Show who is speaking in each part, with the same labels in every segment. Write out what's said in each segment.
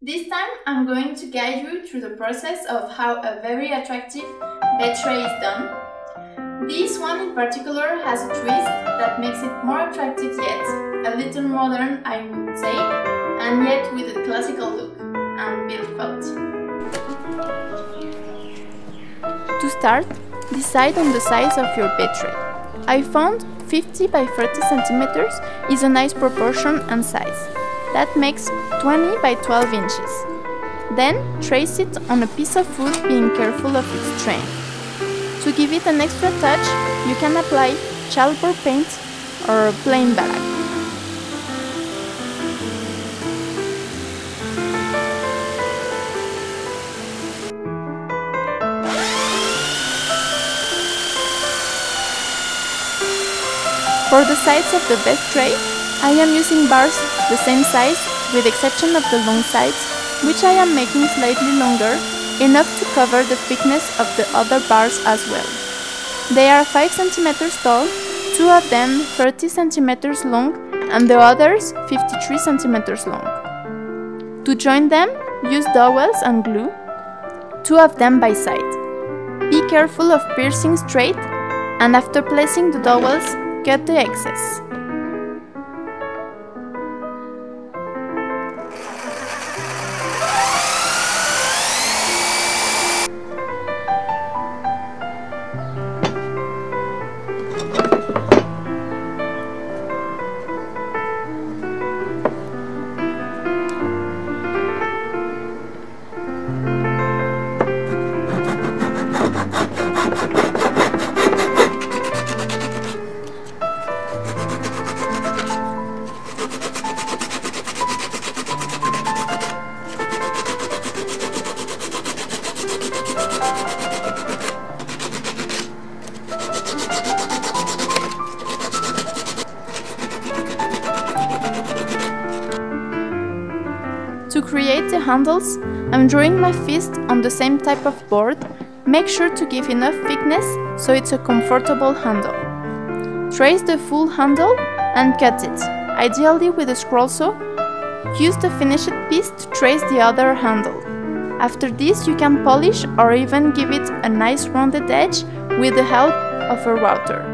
Speaker 1: This time I'm going to guide you through the process of how a very attractive bed tray is done. This one in particular has a twist that makes it more attractive yet a little modern, I would say, and yet with a classical look and build quality. To start, decide on the size of your bed tray. I found 50 by 30 centimeters is a nice proportion and size. That makes 20 by 12 inches. Then trace it on a piece of wood, being careful of its strain. To give it an extra touch, you can apply chalkboard paint or plain balag. For the sides of the bed tray, I am using bars the same size with exception of the long sides, which I am making slightly longer, enough to cover the thickness of the other bars as well. They are 5 cm tall, 2 of them 30 cm long and the others 53 cm long. To join them, use dowels and glue, 2 of them by side. Be careful of piercing straight, and after placing the dowels, cut the excess. To create the handles, I'm drawing my fist on the same type of board. Make sure to give enough thickness so it's a comfortable handle. Trace the full handle and cut it, ideally with a scroll saw. Use the finished piece to trace the other handle. After this, you can polish or even give it a nice rounded edge with the help of a router.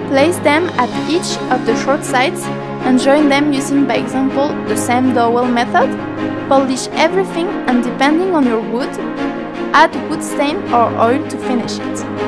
Speaker 1: Place them at each of the short sides and join them using, by example, the same dowel method. Polish everything and, depending on your wood, add wood stain or oil to finish it.